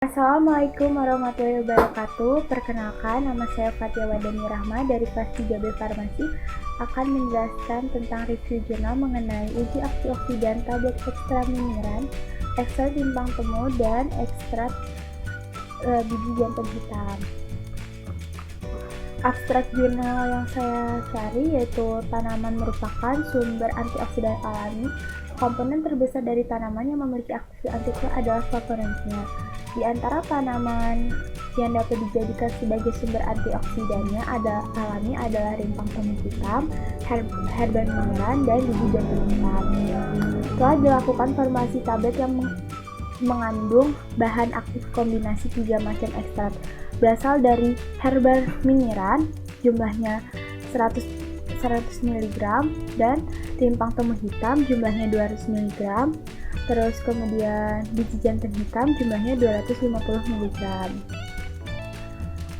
Assalamualaikum warahmatullahi wabarakatuh. Perkenalkan, nama saya Fatia Wadani Rahma dari kelas 3B Farmasi akan menjelaskan tentang review jurnal mengenai uji antioksidan tablet ekstra miniran, ekstrak timpang temu, dan ekstrak biji jantan hitam. Abstrak jurnal yang saya cari yaitu tanaman merupakan sumber antioksidan alami. Komponen terbesar dari tanaman yang memiliki aktivitas antioksidan adalah flavonoidnya. Di antara tanaman yang dapat dijadikan sebagai sumber antioksidannya alami adalah rimpang temu hitam, herba miniran, dan biji jantan hitam. Setelah dilakukan formulasi tablet yang mengandung bahan aktif kombinasi 3 macam ekstrak berasal dari herba miniran, jumlahnya 100 mg, dan rimpang temu hitam jumlahnya 200 mg. Terus kemudian biji jantan hitam jumlahnya 250 mg.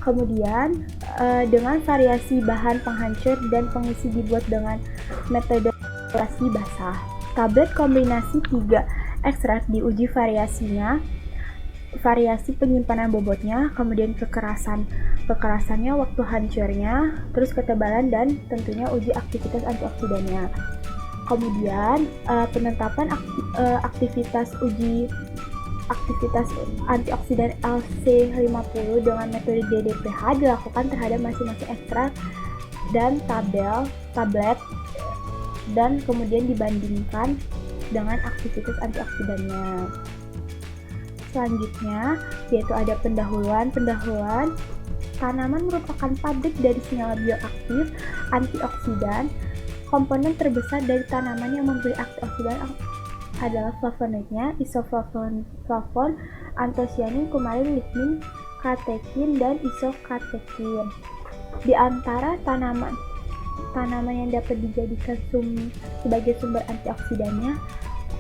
Kemudian dengan variasi bahan penghancur dan pengisi dibuat dengan metode variasi basah. Tablet kombinasi 3 ekstrak diuji variasi penyimpanan bobotnya, kemudian kekerasannya, waktu hancurnya, terus ketebalan, dan tentunya uji aktivitas antioksidannya. Kemudian penetapan aktivitas antioksidan LC50 dengan metode DDPH dilakukan terhadap masing-masing ekstrak dan tablet dan kemudian dibandingkan dengan aktivitas antioksidannya. Selanjutnya yaitu ada pendahuluan. Tanaman merupakan pabrik dari senyawa bioaktif antioksidan. Komponen terbesar dari tanaman yang memberi antioksidan adalah flavonoidnya, isoflavon, antosianin, kumarin, lignin, katekin, dan isokatekin. Di antara tanaman yang dapat dijadikan sebagai sumber antioksidan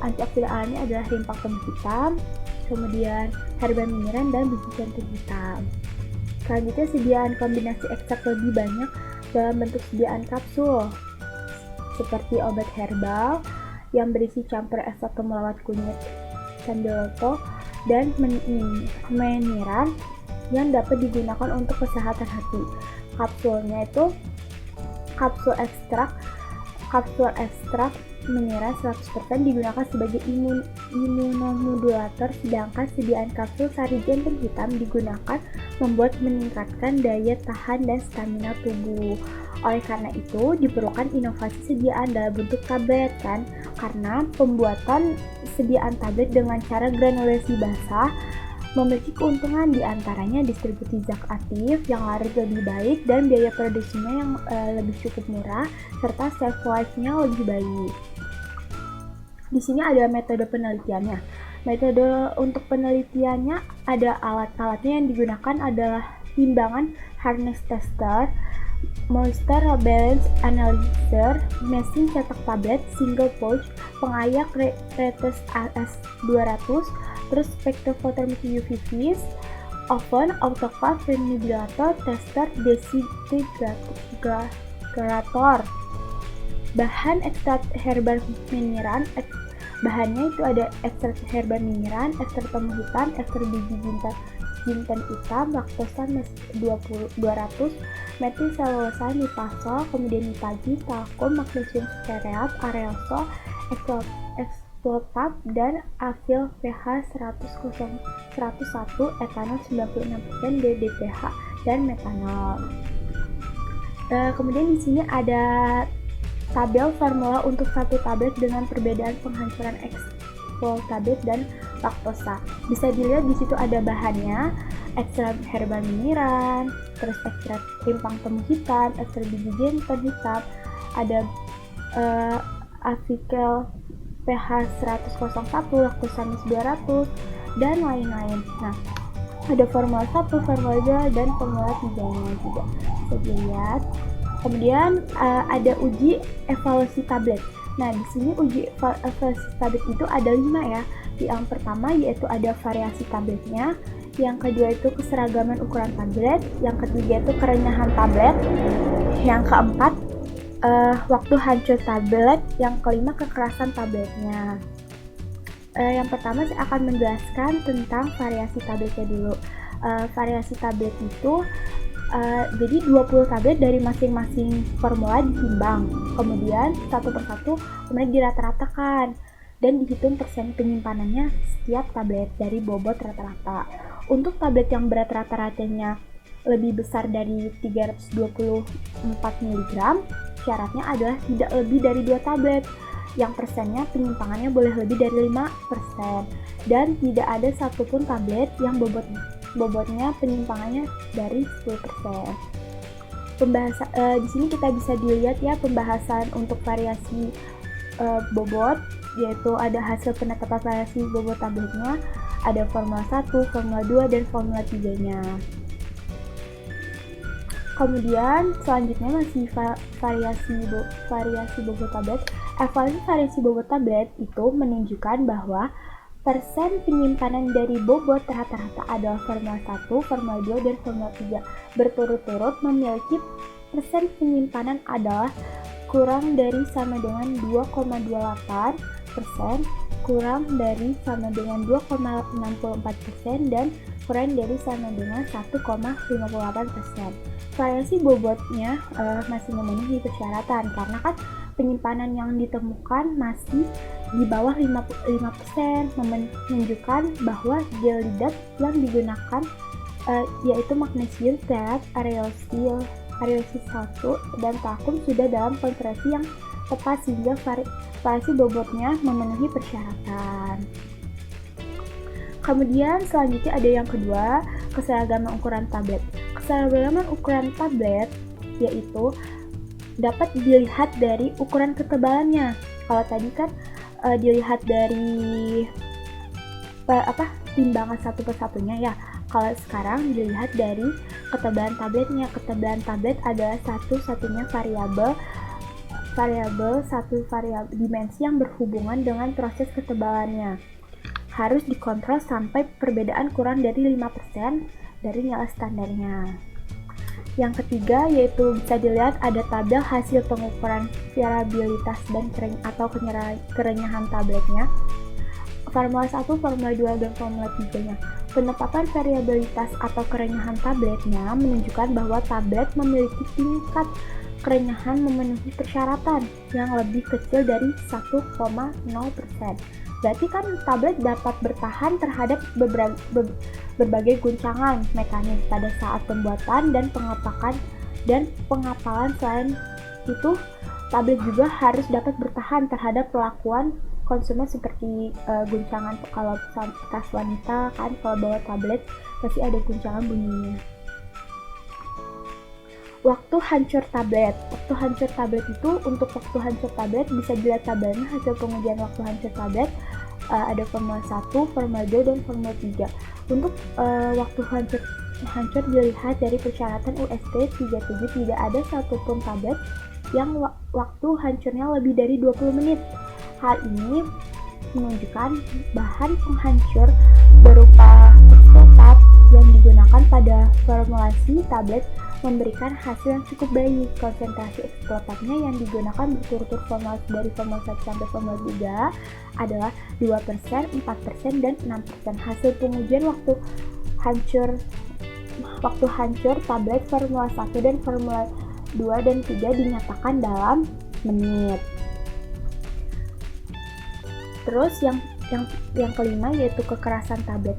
alami adalah rimpang temu hitam, kemudian herba miniran, dan biji jantan hitam. Selanjutnya, sediaan kombinasi ekstrak lebih banyak dalam bentuk sediaan kapsul, seperti obat herbal yang berisi campuran ekstrak temulawak kunyit sandiloto dan meniran yang dapat digunakan untuk kesehatan hati. Kapsulnya itu kapsul ekstrak meniran 100% digunakan sebagai imunomodulator, sedangkan sediaan kapsul sari jantan hitam digunakan membuat meningkatkan daya tahan dan stamina tubuh. Oleh karena itu, diperlukan inovasi sediaan dalam bentuk tablet karena pembuatan sediaan tablet dengan cara granulasi basah memiliki keuntungan, diantaranya distribusi zat aktif yang laris lebih baik dan biaya produksinya yang lebih cukup murah serta shelf life-nya lebih baik. Di sini ada metode penelitiannya. Metode untuk penelitiannya ada alat-alatnya yang digunakan adalah timbangan harness tester, moisture balance analyzer, mesin cetak tablet, single pouch, pengayak Retes AS200, terus spektrofotometri UV vis, oven, autoclave, ventilator, tester, desintegrator. Bahan ekstrak herba miniran, bahannya itu ada ekstrak herba miniran, ekstrak temu hitam, ekstrak biji jinten hitam, laktosa 200, metil selulosa, nipasol, kemudian nipagi, talkum, magnesium stearat, aerosol, eksplotat, dan afil pH 101, etanol 96%, DDPH, dan metanol. Kemudian di sini ada tabel formula untuk satu tablet dengan perbedaan penghancuran tablet dan laktosa. Bisa dilihat di situ ada bahannya, ekstrak herba miniran, terus ekstrak rimpang temu hitam, ekstrak biji jantan hitam, ada artikel pH 101, laktosa 200, dan lain-lain. Nah, ada formula 1, formula 2, dan formula 3-nya juga. Bisa dilihat. Kemudian ada uji evaluasi tablet. Nah, di sini uji evaluasi tablet itu ada 5 ya. Yang pertama yaitu ada variasi tabletnya, yang kedua itu keseragaman ukuran tablet, yang ketiga itu kerenyahan tablet, yang keempat waktu hancur tablet, yang kelima kekerasan tabletnya. Yang pertama saya akan menjelaskan tentang variasi tabletnya dulu. Variasi tablet itu jadi 20 tablet dari masing-masing formula ditimbang, kemudian satu persatu kemudian dirata-ratakan dan dihitung persen penyimpanannya setiap tablet dari bobot rata-rata. Untuk tablet yang berat rata-ratanya lebih besar dari 324 mg, syaratnya adalah tidak lebih dari 2 tablet, yang persennya penyimpangannya boleh lebih dari 5%, dan tidak ada satupun tablet yang bobotnya penyimpangannya dari 10%. Di sini kita bisa dilihat ya pembahasan untuk variasi bobot, yaitu ada hasil penetapan variasi bobot tabletnya, ada formula 1, formula 2, dan formula 3-nya. Kemudian selanjutnya masih variasi bobot tablet. Evaluasi variasi bobot tablet itu menunjukkan bahwa persen penyimpanan dari bobot rata-rata adalah formula 1, formula 2, dan formula 3 berturut-turut memiliki persen penyimpanan adalah kurang dari sama dengan 2,28%, kurang dari sama dengan 2,64%, dan kurang dari sama dengan 1,58%. Variasi bobotnya masih memenuhi persyaratan karena kan penyimpanan yang ditemukan masih di bawah 5%, menunjukkan bahwa gel lidat yang digunakan yaitu magnesium stearat, areosil 1, dan vakum sudah dalam konsentrasi yang tepat sehingga variasi bobotnya memenuhi persyaratan. Kemudian selanjutnya ada yang kedua, keseragaman ukuran tablet. Keseragaman ukuran tablet yaitu dapat dilihat dari ukuran ketebalannya. Kalau tadi kan dilihat dari timbangan satu persatunya ya. Kalau sekarang dilihat dari ketebalan tabletnya. Ketebalan tablet adalah satu-satunya variabel dimensi yang berhubungan dengan proses ketebalannya. Harus dikontrol sampai perbedaan kurang dari 5% dari nilai standarnya. Yang ketiga yaitu bisa dilihat ada tabel hasil pengukuran variabilitas dan kerenyahan tabletnya. Formula 1, formula 2, dan formula 3-nya. Penetapan variabilitas atau kerenyahan tabletnya menunjukkan bahwa tablet memiliki tingkat kerenyahan memenuhi persyaratan yang lebih kecil dari 1,0%. Berarti kan tablet dapat bertahan terhadap berbagai guncangan mekanis pada saat pembuatan dan pengapalan. Selain itu, tablet juga harus dapat bertahan terhadap perlakuan konsumen seperti guncangan. Kalau tas wanita kan kalau bawa tablet pasti ada guncangan bunyinya. Waktu hancur tablet. Waktu hancur tablet itu, untuk waktu hancur tablet bisa dilihat tabelnya hasil pengujian waktu hancur tablet. Ada formula 1, formula 2, dan formula 3. Untuk waktu hancur dilihat dari persyaratan USP 37, tidak ada satupun tablet yang waktu hancurnya lebih dari 20 menit. Hal ini menunjukkan bahan penghancur berupa eksplotat yang digunakan pada formulasi tablet memberikan hasil yang cukup baik. Konsentrasi eksplotatnya yang digunakan berturut-turut formula dari formula 1 sampai formula 3 adalah 2%, 4%, dan 6%. Hasil pengujian waktu hancur tablet formula 1 dan formula 2 dan 3 dinyatakan dalam menit. Terus yang kelima yaitu kekerasan tablet.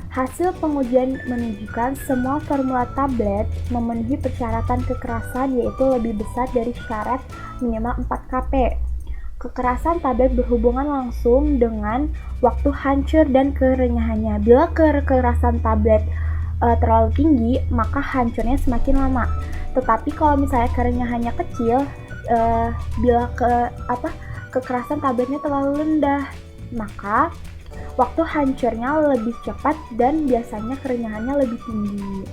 Hasil pengujian menunjukkan semua formula tablet memenuhi persyaratan kekerasan yaitu lebih besar dari syarat minimal 4 kP. Kekerasan tablet berhubungan langsung dengan waktu hancur dan kerenyahannya. Bila kekerasan tablet terlalu tinggi, maka hancurnya semakin lama. Tetapi kalau misalnya kerenyahannya kecil, bila kekerasan tabletnya terlalu rendah, maka waktu hancurnya lebih cepat dan biasanya kerenyahannya lebih tinggi.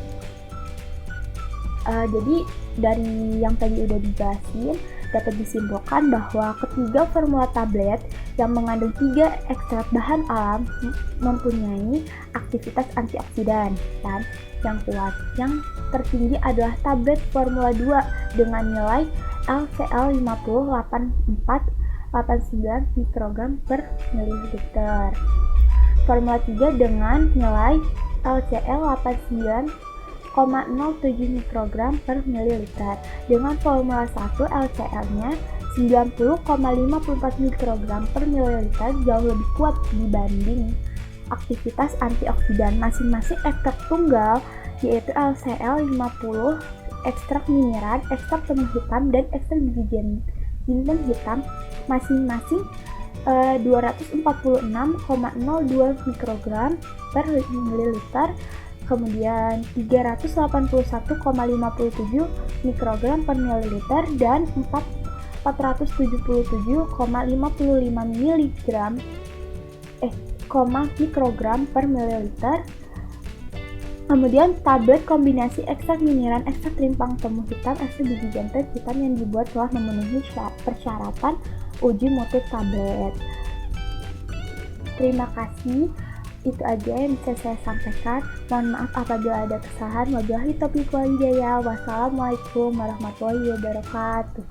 Jadi dari yang tadi udah dijelasin, dapat disimpulkan bahwa ketiga formula tablet yang mengandung 3 ekstrak bahan alam mempunyai aktivitas antioksidan dan yang kuat. Yang tertinggi adalah tablet formula 2 dengan nilai LCL 5084 89 mikrogram per mililiter. Formula 3 dengan nilai LCL 89,07 mikrogram per mililiter. Dengan formula 1 LCL-nya 90,54 mikrogram per mililiter jauh lebih kuat dibanding aktivitas antioksidan. Masing-masing ekstrak tunggal yaitu LCL 50, ekstrak mineral, ekstrak telur hitam, dan ekstrak biji jinten hitam masing-masing 246,02 mikrogram per mililiter, kemudian 381,57 mikrogram per mililiter, dan 477,55 mikrogram per mililiter. Kemudian tablet kombinasi ekstrak mineral, ekstrak rimpang temu hitam, ekstrak biji jantan hitam yang dibuat telah memenuhi persyaratan uji mutu tablet. Terima kasih, itu aja yang bisa saya sampaikan. Mohon maaf apabila ada kesalahan. Wabillahi taufiq wal hidayah. Wassalamualaikum warahmatullahi wabarakatuh.